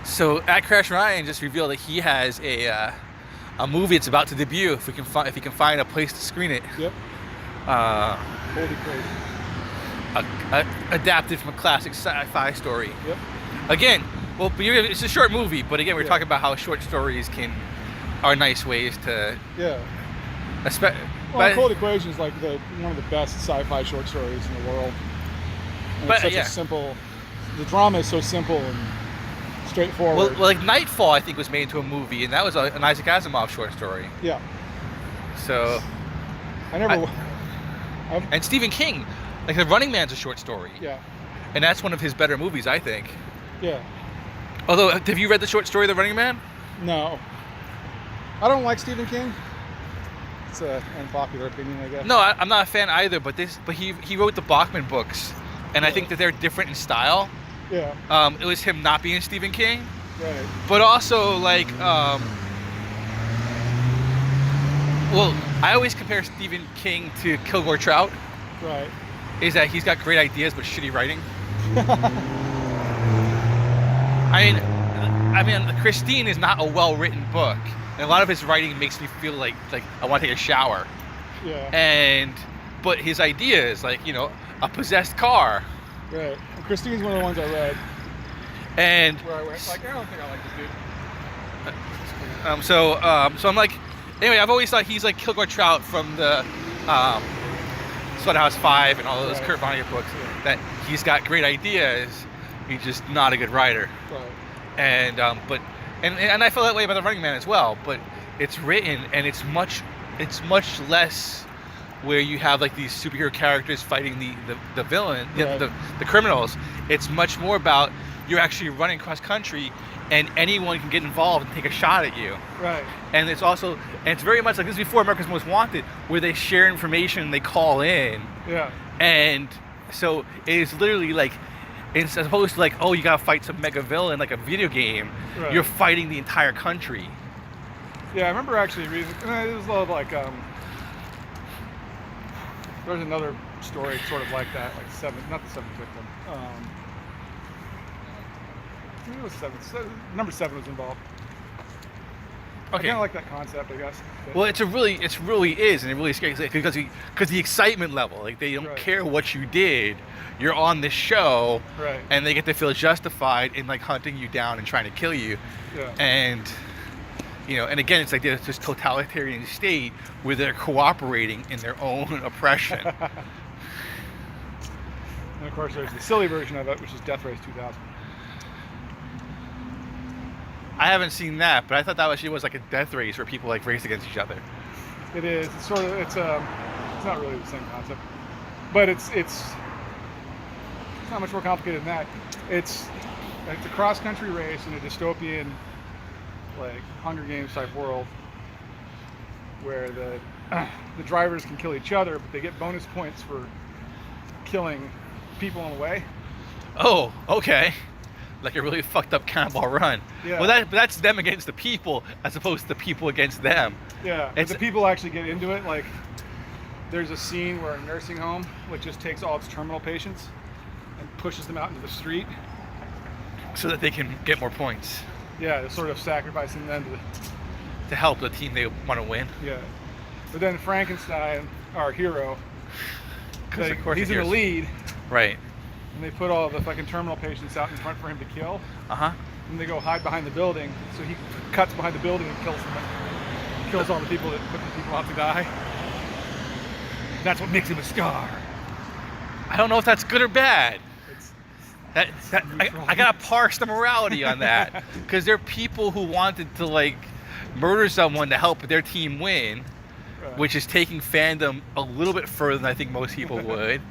So at Crash Ryan just revealed that he has a movie that's about to debut. If he can find a place to screen it, Yep. uh, Holy crazy. adapted from a classic sci-fi story. Yep. Again, well, it's a short movie, but again, we're Yeah. talking about how short stories are nice ways to. Yeah. Espe- Well, but, Cold Equation is like one of the best sci-fi short stories in the world. And But, it's such yeah. a simple. The drama is so simple and well, straightforward. like Nightfall, I think was made into a movie, and that was an Isaac Asimov short story. Yeah. So, I never. and Stephen King, like The Running Man's a short story, Yeah. and that's one of his better movies, I think. Yeah. Although, have you read the short story The Running Man? No. I don't like Stephen King. It's an unpopular opinion, I guess. No, I'm not a fan either. But he wrote the Bachman books, and I think that they're different in style. Yeah. It was him not being Stephen King, Right. but also like, well, I always compare Stephen King to Kilgore Trout. Right. Is that he's got great ideas but shitty writing. I mean, Christine is not a well-written book, and a lot of his writing makes me feel like I want to take a shower. Yeah. But his ideas, like a possessed car, Right. And Christine's one of the ones I read. and Where I went like, I don't think I like this dude. so I'm like, anyway, I've always thought he's like Kilgore Trout from the Slaughterhouse Five and all those Right. Kurt Vonnegut books. Yeah. That he's got great ideas, he's just not a good writer. Right. And I feel that way about The Running Man as well. But it's written, and it's much less where you have like these superhero characters fighting the villain, Right. the criminals. It's much more about you're actually running cross country, and anyone can get involved and take a shot at you. Right. And it's very much like this before America's Most Wanted, where they share information and they call in. Yeah. And so it is literally like, as opposed to like, oh, you gotta fight some mega villain like a video game, Right. you're fighting the entire country. Yeah, I remember actually reading. It was a lot of like there's another story sort of like that, like not the seventh victim. I think it was number 7 was involved. I Okay. kind of like that concept, I guess. But- Well, it really is, and it really scary because the excitement level, like they don't Right. care what you did, you're on this show, Right. and they get to feel justified in like hunting you down and trying to kill you, Yeah. and and again, it's like this totalitarian state where they're cooperating in their own oppression. And of course, there's the silly version of it, which is Death Race 2000. I haven't seen that, but I thought that actually was like a death race where people like race against each other. It is. It's sort of. It's not really the same concept, but it's not much more complicated than that. It's a cross country race in a dystopian, like Hunger Games type world, where the drivers can kill each other, but they get bonus points for killing people on the way. Oh, okay. Like a really fucked up Cannonball Run. Yeah. Well, that's them against the people as opposed to the people against them. Yeah, but the people actually get into it. Like, there's a scene where a nursing home just takes all its terminal patients and pushes them out into the street. So that they can get more points Yeah, they're sort of sacrificing them to help the team they want to win. yeah. But then Frankenstein, our hero, 'Cause of course he's it in the is. lead, Right. and they put all the fucking terminal patients out in front for him to kill. Uh-huh. And they go hide behind the building, so he cuts behind the building and kills them. Kills all the people that put the people out to die. That's what makes him a star. I don't know if that's good or bad. It's I gotta parse the morality on that, because there are people who wanted to like murder someone to help their team win, which is taking fandom a little bit further than I think most people would,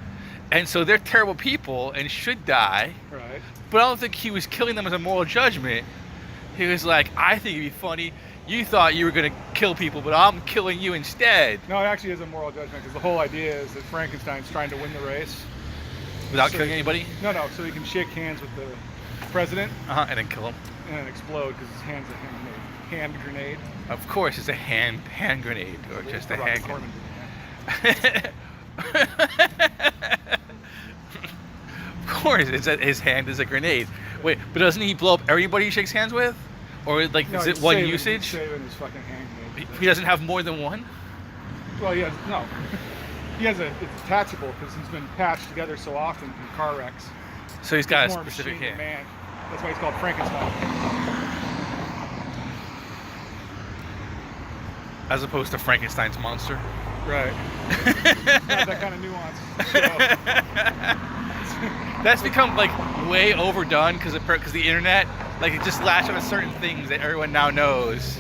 and so they're terrible people and should die. right. But I don't think he was killing them as a moral judgment. He was like, I think it'd be funny. You thought you were gonna kill people, but I'm killing you instead, No, it actually is a moral judgment because the whole idea is that Frankenstein's trying to win the race. without So- killing anybody. No, so he can shake hands with the president And then kill him. and then explode because his hand's a hand grenade. Of course, it's a hand grenade or just a Roger hand grenade. Corman did that. Of course, his hand is a grenade. Wait, but doesn't he blow up everybody he shakes hands with? Or like No, is he's it one saving- usage? He's saving his fucking hand grenade. He doesn't have more than one? Well, he has no. He has it's detachable because he's been patched together so often in car wrecks. So he's got He's a more specific machine than hand. man. That's why he's called Frankenstein. As opposed to Frankenstein's monster. Right. Not that kind of nuance. That's become like way overdone because the internet, like it just latched on to certain things that everyone now knows.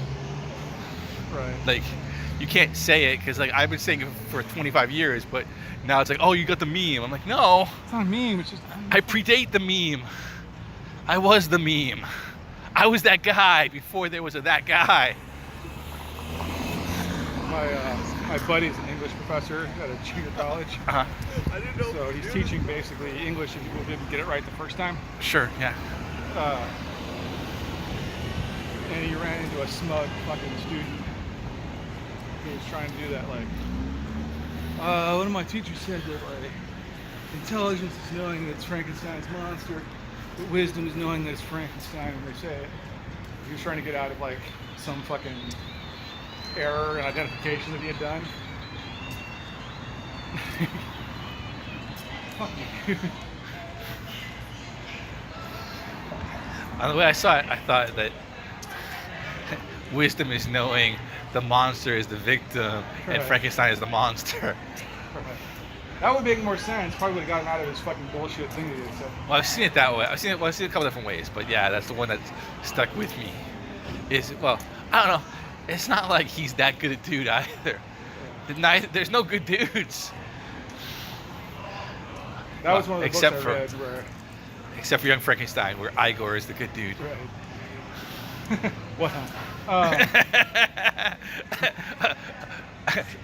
Right. Like you can't say it because like I've been saying it for 25 years, but now it's like, oh, you got the meme. I'm like, no, It's not a meme. It's just. I predate the meme. I was the meme. I was that guy before there was a that guy. My buddy's an English professor at a junior college. Uh-huh. So he's teaching basically English if people didn't get it right the first time. Sure, yeah. And he ran into a smug fucking student who was trying to do that, like, one of my teachers said that, like, intelligence is knowing that it's Frankenstein's monster, but wisdom is knowing that it's Frankenstein when they say it. He was trying to get out of, like, some fucking error and identification that he had done. Fuck you. The way I saw it, I thought that wisdom is knowing the monster is the victim and Right. Frankenstein is the monster. That would make more sense. Probably would have gotten out of his fucking bullshit thing he did. So. Well, I've seen it that way. I've seen it a couple different ways, but yeah, that's the one that's stuck with me. Well, I don't know. It's not like he's that good a dude either. There's no good dudes. That was one of the Except books for- I read where. Except for Young Frankenstein, where Igor is the good dude. Right. What?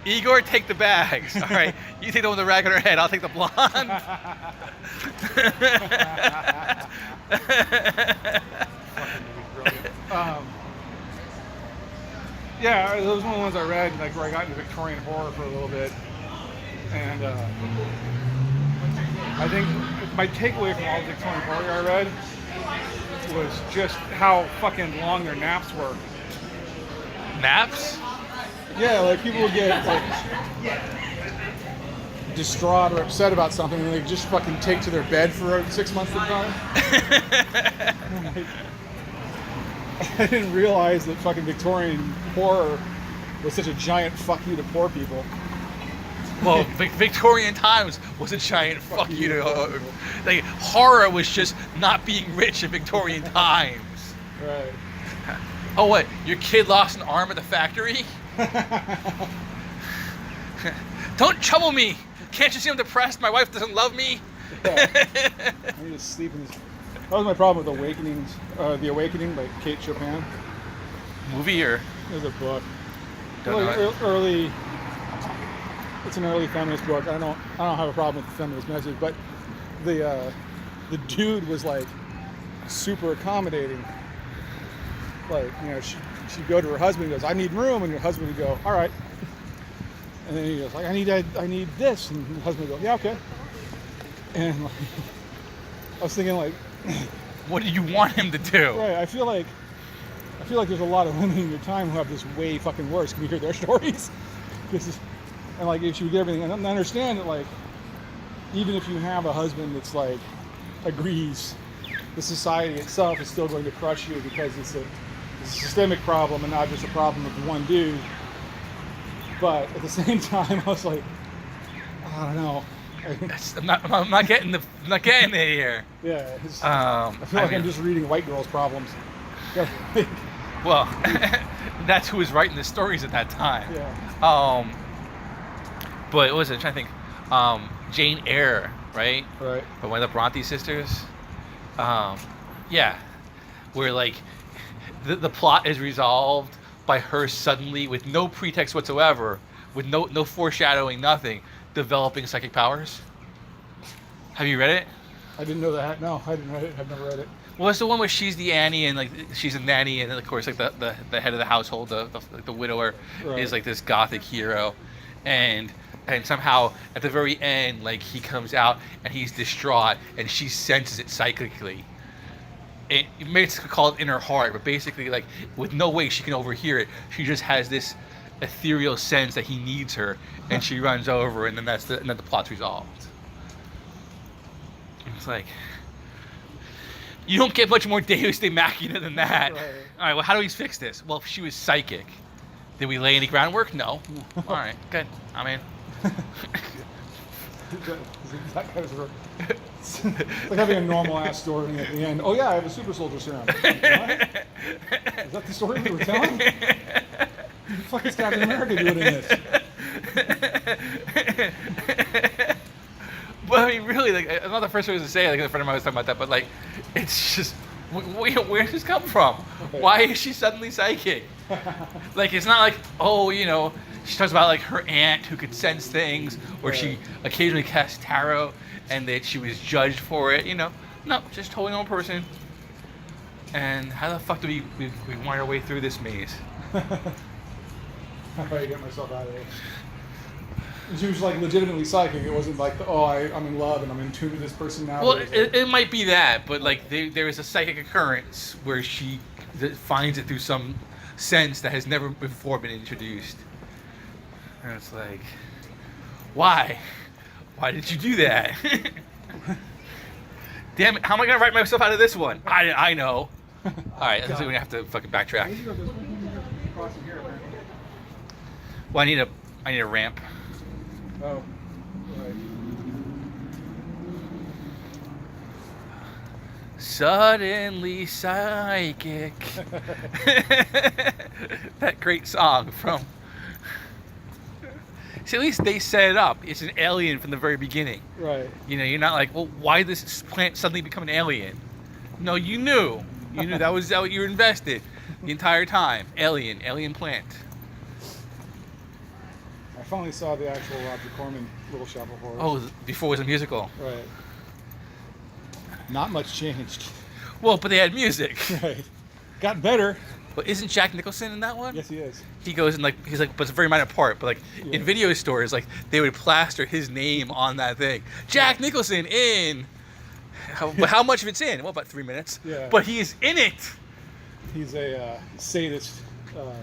Igor, take the bags. All right, you take the one with the rag on her head. I'll take the blonde. Yeah, that was one of the ones I read, like where I got into Victorian horror for a little bit, and I think my takeaway from all the Victorian horror I read was just how fucking long their naps were. Naps? Yeah, like people would get like distraught or upset about something, and they just fucking take to their bed for 6 months at a time. I didn't realize that fucking Victorian horror was such a giant fuck you to poor people. Well, Victorian times was a giant fuck you to like horror was just not being rich in Victorian times. Right. Oh, what? Your kid lost an arm at the factory? Don't trouble me. Can't you see I'm depressed? My wife doesn't love me. I need to sleep in this. That was my problem with Awakenings. The Awakening by Kate Chopin. Movie or? There's a book. Don't know it. Early. It's an early feminist book. I don't have a problem with the feminist message, but the dude was like super accommodating. Like, you know, she'd go to her husband and goes, "I need room," and her husband would go, "All right." And then he goes like, I need this," and the husband would go, "Yeah, okay." And like, I was thinking like, What do you want him to do? right, I feel like there's a lot of women in your time who have this way fucking worse. Can you hear their stories? And like, if you get everything, and I understand that, like, even if you have a husband that's like agrees, the society itself is still going to crush you because it's a systemic problem and not just a problem of one dude. But at the same time, I was like, I don't know. I'm not getting there here. Yeah, I I feel like mean, I'm just reading white girls' problems. well, that's who was writing the stories at that time. Yeah. But what was it? I'm trying to think. Jane Eyre, right? Right. By one of the Bronte sisters. Yeah, where like the plot is resolved by her suddenly, with no pretext whatsoever, with no foreshadowing, nothing, developing psychic powers. Have you read it? I didn't know that. No, I didn't read it. I've never read it. Well, it's the one where she's the Annie and like she's a nanny, and then of course like the head of the household, the widower, Right. is like this gothic hero, and somehow at the very end, like he comes out and he's distraught, and she senses it psychically, maybe it's called in her heart, but basically, like, with no way she can overhear it, she just has this ethereal sense that he needs her, and she runs over, and then and then the plot's resolved. It's like, you don't get much more Deus Ex Machina than that. Right. All right, well, how do we fix this? Well, she was psychic. Did we lay any groundwork? No. All right, good. I mean, That guy's it's like having a normal ass story and at the end. Oh yeah, I have a super soldier serum. What? Is that the story we were telling? What the fuck is Captain America doing in this? But I mean, really, like, I'm not the first person to say it. Like, a friend of mine was talking about that, but like, it's just, where does this come from? Why is she suddenly psychic? Like, it's not like, oh, you know, she talks about like her aunt who could sense things, or she occasionally cast tarot, and that she was judged for it. You know, no, just totally normal person. And how the fuck do we wind our way through this maze? How do I get myself out of it? She was like legitimately psychic. It wasn't like, oh, I'm in love and I'm in tune with this person now. Well, it might be that, but like there is a psychic occurrence where she finds it through some sense that has never before been introduced. And it's like, why? Why did you do that? Damn it, how am I going to write myself out of this one? I know. All right, I think we're going to have to fucking backtrack. Well, I need a ramp. Oh, right. Suddenly psychic. That great song from... See, at least they set it up. It's an alien from the very beginning. Right. You know, you're not like, well, why did this plant suddenly become an alien? No, you knew. You knew that was what you were invested the entire time. Alien plant. I finally saw the actual Roger Corman Little Shop of Horrors. Oh, before it was a musical. Right. Not much changed. Well, but they had music. Right. Got better. But isn't Jack Nicholson in that one? Yes, he is. He goes and he's like, but it's a very minor part. But like in video stores, like they would plaster his name on that thing. Jack Nicholson in. But how much of it's in? Well, about 3 minutes. Yeah. But he is in it. He's a sadist. Or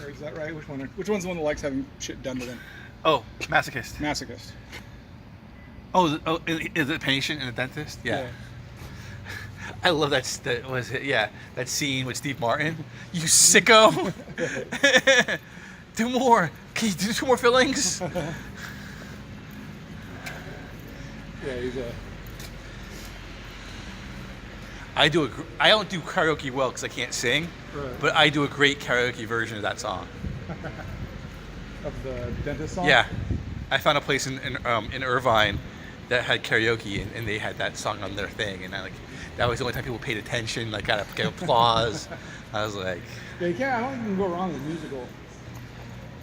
is that right? Which one's the one that likes having shit done to them? Oh, masochist. Masochist. Oh, is it patient and a dentist? Yeah. I love that scene with Steve Martin. You sicko! Do more. Can you do 2 more fillings? Yeah, he's a... I don't do karaoke well because I can't sing, Right. but I do a great karaoke version of that song. Of the dentist song? Yeah, I found a place in Irvine that had karaoke, and they had that song on their thing, and that was the only time people paid attention. Like, got applause. I was like, Yeah, you can't. I don't think you can go wrong with musical.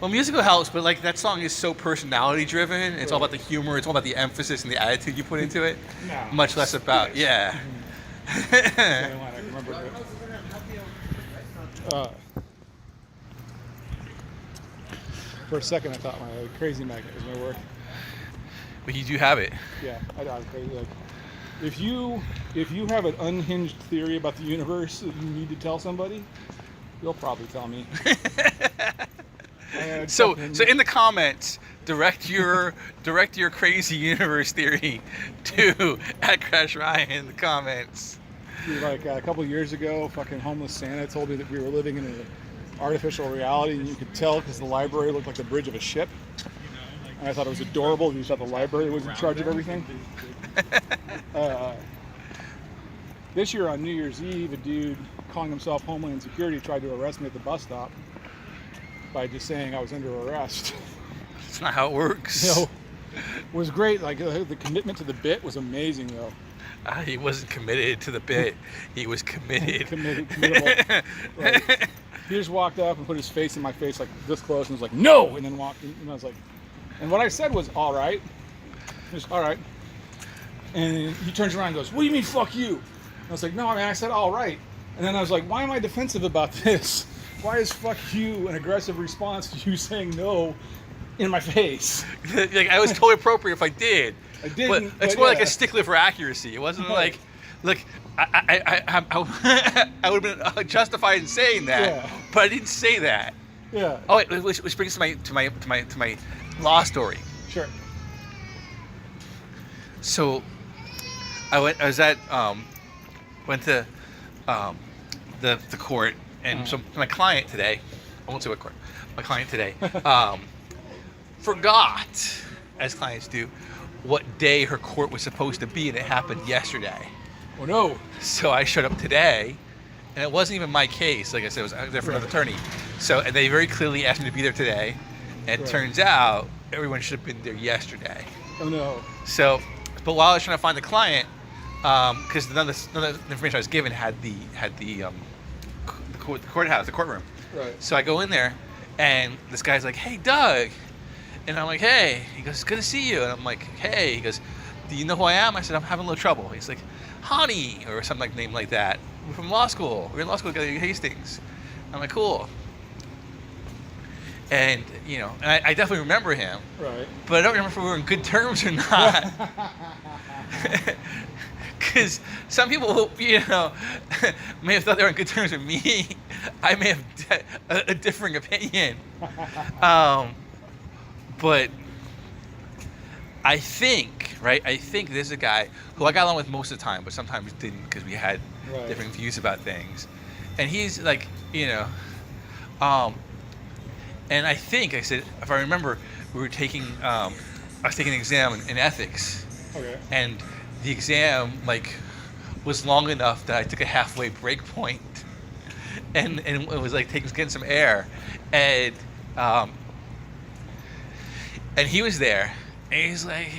well, musical helps, but like that song is so personality driven. It's all about the humor. It's all about the emphasis and the attitude you put into it. No. Much less about That's the only line I can remember. For a second, I thought my crazy magnet was going to work. But you do have it. Yeah, I was crazy. Like, if you have an unhinged theory about the universe that you need to tell somebody, you'll probably tell me. So in the comments, direct your crazy universe theory to @CrashRyan in the comments. Like a couple of years ago, fucking homeless Santa told me that we were living in an artificial reality, and you could tell because the library looked like the bridge of a ship. And I thought it was adorable. And you thought the library was in charge of everything. This year on New Year's Eve, a dude calling himself Homeland Security tried to arrest me at the bus stop by just saying I was under arrest. That's not how it works. You know, it was great. Like the commitment to the bit was amazing, though. He wasn't committed to the bit. He was committed. Committable. Like, he just walked up and put his face in my face like this close and was like, no! And then walked in, and I was like, and what I said was, all right. Just, all right. And he turns around and goes, what do you mean, fuck you? And I was like, no, I mean, I said, all right. And then I was like, why am I defensive about this? Why is fuck you an aggressive response to you saying no in my face? Like, I was totally appropriate if I did. I didn't. But it's more like a stickler for accuracy. It wasn't like, look, I would have been justified in saying that, Yeah. but I didn't say that. Yeah. Oh wait, which brings to my law story. Sure. So I was at went to the court, and so my client today, I won't say what court, my client today forgot, as clients do, what day her court was supposed to be, and it happened yesterday. Oh no. So I showed up today, and it wasn't even my case. Like I said, I was there for another attorney. So and they very clearly asked me to be there today, and it turns out everyone should have been there yesterday. Oh no. So, but while I was trying to find the client, because none of the information I was given had the courthouse, the courtroom. Right. So I go in there, and this guy's like, "Hey, Doug," and I'm like, "Hey." He goes, "Good to see you." And I'm like, "Hey." He goes, "Do you know who I am?" I said, "I'm having a little trouble." He's like, "Honey," or something like name like that. "We're from law school. We're in law school together at Hastings." I'm like, "Cool." And and I definitely remember him, Right. but I don't remember if we were in good terms or not. Because some people, may have thought they were on good terms with me. I may have a differing opinion. But I think there's a guy who I got along with most of the time, but sometimes didn't because we had different views about things. And he's like, and I think, I said, if I remember, we were taking, I was taking an exam in ethics. Okay. And the exam was long enough that I took a halfway break point, and it was like getting some air, and he was there, and he's like,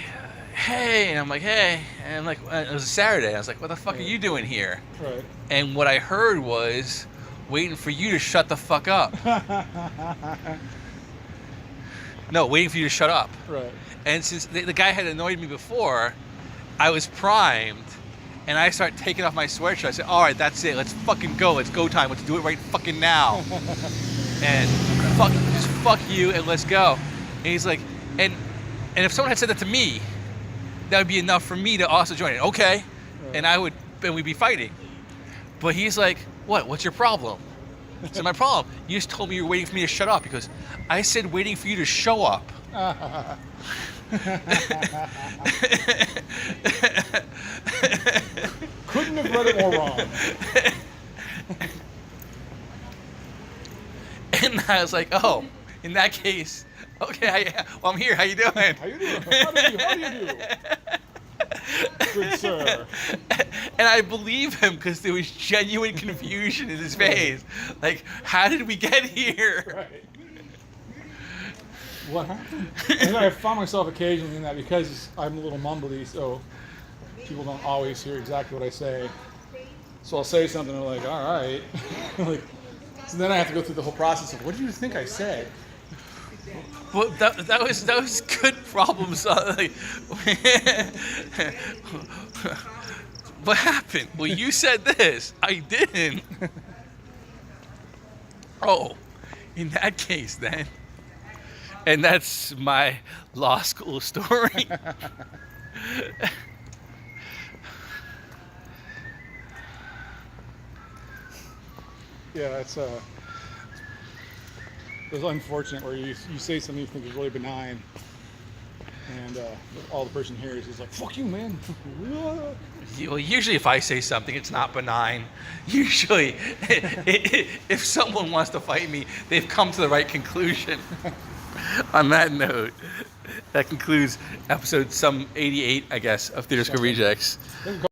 "Hey," and I'm like, "Hey," and I'm like, it was a Saturday. I was like, "What the fuck are you doing here?" Right. And what I heard was waiting for you to shut the fuck up. No, waiting for you to shut up. Right. And since the guy had annoyed me before, I was primed, and I start taking off my sweatshirt. I said, "All right, that's it. Let's fucking go. Let's go time. Let's do it right fucking now." And fuck you, and let's go. And he's like, and if someone had said that to me, that would be enough for me to also join it. Okay, Right. and we'd be fighting. But he's like, "What? What's your problem?" So my problem, you just told me you were waiting for me to shut up because I said waiting for you to show up. Couldn't have read it more wrong. And I was like, "Oh, in that case, okay, I'm here. How you doing?" How you doing? How do you do? Good sir. And I believe him because there was genuine confusion in his face. Like, how did we get here? Right. What happened? And I found myself occasionally in that because I'm a little mumbly, so people don't always hear exactly what I say. So I'll say something and they're like, "All right." So then I have to go through the whole process of, "What do you think I said?" Well, that was good problem solving. What happened? Well, you said this. I didn't. Oh, in that case, then. And that's my law school story. Yeah, it's unfortunate where you say something you think is really benign, and all the person hears is like, "Fuck you, man." Well, usually if I say something, it's not benign. Usually, if someone wants to fight me, they've come to the right conclusion. On that note, that concludes episode 88, I guess, of Theater School Rejects.